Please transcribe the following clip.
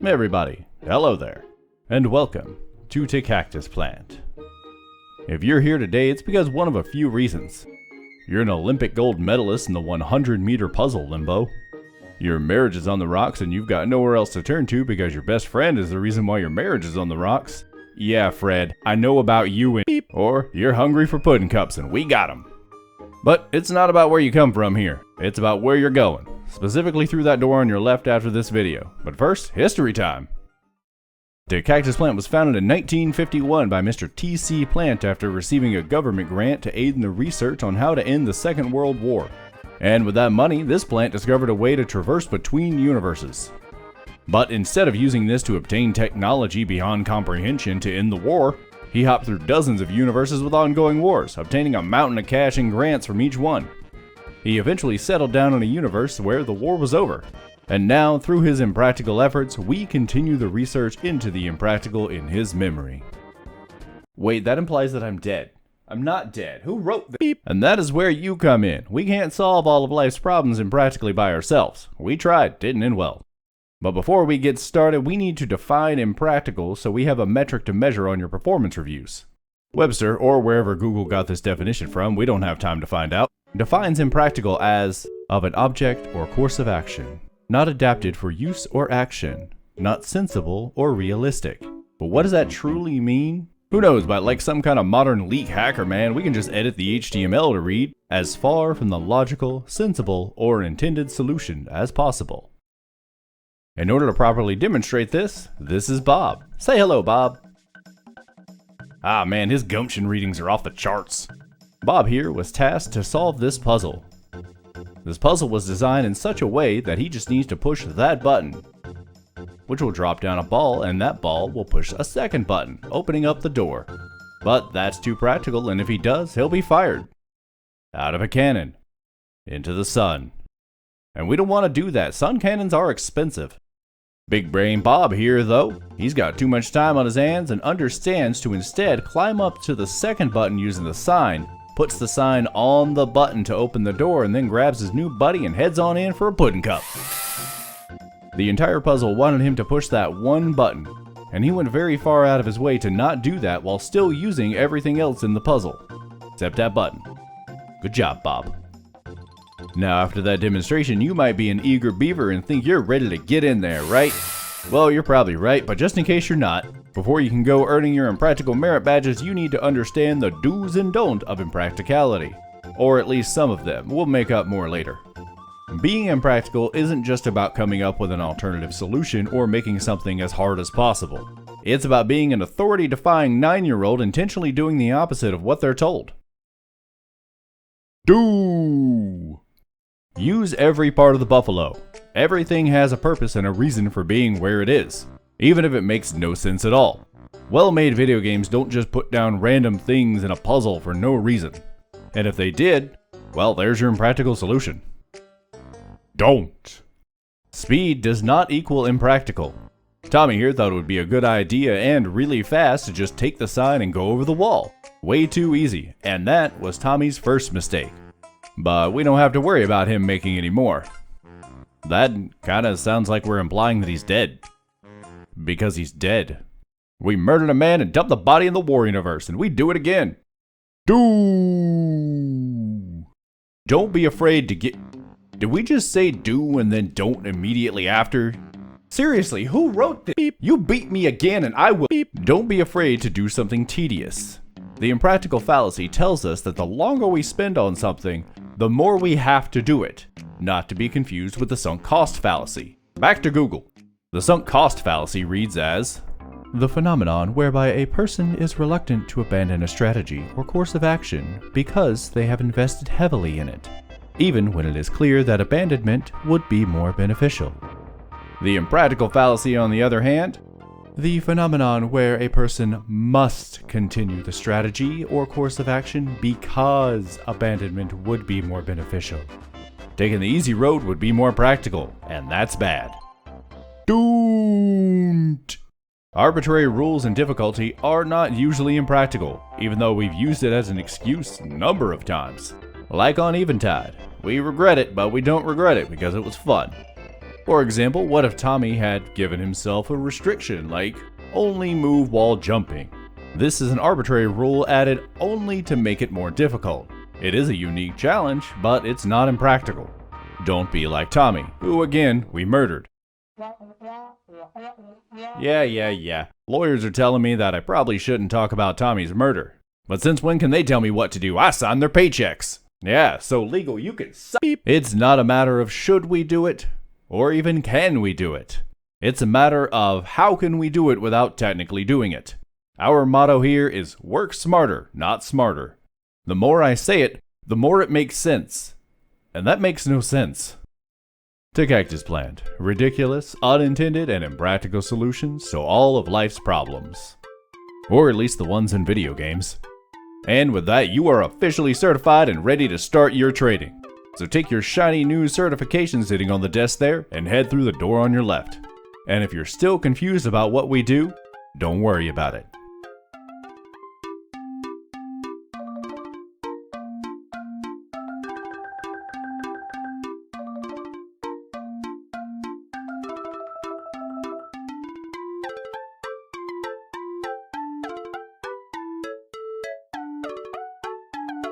Everybody, hello there, and welcome to Cactus Plant. If you're here today, it's because one of a few reasons. You're an Olympic gold medalist in the 100-meter puzzle limbo. Your marriage is on the rocks and you've got nowhere else to turn to because your best friend is the reason why your marriage is on the rocks. Yeah, Fred, I know about you and beep. Or you're hungry for pudding cups and we got them. But it's not about where you come from here. It's about where you're going. Specifically through that door on your left after this video. But first, history time. The Cactus Plant was founded in 1951 by Mr. T.C. Plant after receiving a government grant to aid in the research on how to end the Second World War. And with that money, this plant discovered a way to traverse between universes. But instead of using this to obtain technology beyond comprehension to end the war, he hopped through dozens of universes with ongoing wars, obtaining a mountain of cash and grants from each one. He eventually settled down in a universe where the war was over. And now, through his impractical efforts, we continue the research into the impractical in his memory. Wait, that implies that I'm dead. I'm not dead. Who wrote this? And that is where you come in. We can't solve all of life's problems impractically by ourselves. We tried, didn't end well. But before we get started, we need to define impractical so we have a metric to measure on your performance reviews. Webster, or wherever Google got this definition from, we don't have time to find out, defines impractical as of an object or course of action, not adapted for use or action, not sensible or realistic. But what does that truly mean? Who knows, but like some kind of modern leak hacker, man, we can just edit the HTML to read as far from the logical, sensible, or intended solution as possible. In order to properly demonstrate this is Bob. Say hello, Bob. Ah man, his gumption readings are off the charts. Bob here was tasked to solve this puzzle. This puzzle was designed in such a way that he just needs to push that button, which will drop down a ball, and that ball will push a second button, opening up the door. But that's too practical, and if he does, he'll be fired. Out of a cannon. Into the sun. And we don't want to do that. Sun cannons are expensive. Big Brain Bob here, though, he's got too much time on his hands and understands to instead climb up to the second button using the sign, puts the sign on the button to open the door, and then grabs his new buddy and heads on in for a pudding cup. The entire puzzle wanted him to push that one button, and he went very far out of his way to not do that while still using everything else in the puzzle, except that button. Good job, Bob. Now after that demonstration, you might be an eager beaver and think you're ready to get in there, right? Well, you're probably right, but just in case you're not, before you can go earning your impractical merit badges, you need to understand the do's and don'ts of impracticality. Or at least some of them. We'll make up more later. Being impractical isn't just about coming up with an alternative solution or making something as hard as possible. It's about being an authority-defying 9-year-old intentionally doing the opposite of what they're told. Do! Use every part of the buffalo. Everything has a purpose and a reason for being where it is, even if it makes no sense at all. Well-made video games don't just put down random things in a puzzle for no reason. And if they did, well, there's your impractical solution. Don't. Speed does not equal impractical. Tommy here thought it would be a good idea and really fast to just take the sign and go over the wall. Way too easy, and that was Tommy's first mistake. But we don't have to worry about him making any more. That kinda sounds like we're implying that he's dead. Because he's dead. We murdered a man and dumped the body in the war universe, and we do it again. Do. Don't be afraid to get... Did we just say do and then don't immediately after? Seriously, who wrote this? Beep. You beat me again and I will... Beep. Don't be afraid to do something tedious. The impractical fallacy tells us that the longer we spend on something, the more we have to do it. Not to be confused with the sunk cost fallacy. Back to Google. The sunk cost fallacy reads as the phenomenon whereby a person is reluctant to abandon a strategy or course of action because they have invested heavily in it, even when it is clear that abandonment would be more beneficial. The impractical fallacy, on the other hand, the phenomenon where a person must continue the strategy or course of action because abandonment would be more beneficial. Taking the easy road would be more practical, and that's bad. Don't! Arbitrary rules and difficulty are not usually impractical, even though we've used it as an excuse a number of times. Like on Eventide, we regret it, but we don't regret it because it was fun. For example, what if Tommy had given himself a restriction like only move while jumping? This is an arbitrary rule added only to make it more difficult. It is a unique challenge, but it's not impractical. Don't be like Tommy, who again, we murdered. Yeah. Lawyers are telling me that I probably shouldn't talk about Tommy's murder. But since when can they tell me what to do? I sign their paychecks. Yeah, so legal you can suck. It's not a matter of should we do it, or even can we do it. It's a matter of how can we do it without technically doing it. Our motto here is work smarter, not smarter. The more I say it, the more it makes sense. And that makes no sense. To Cactus Plant, ridiculous, unintended, and impractical solutions to all of life's problems. Or at least the ones in video games. And with that, you are officially certified and ready to start your trading. So take your shiny new certification sitting on the desk there and head through the door on your left. And if you're still confused about what we do, don't worry about it.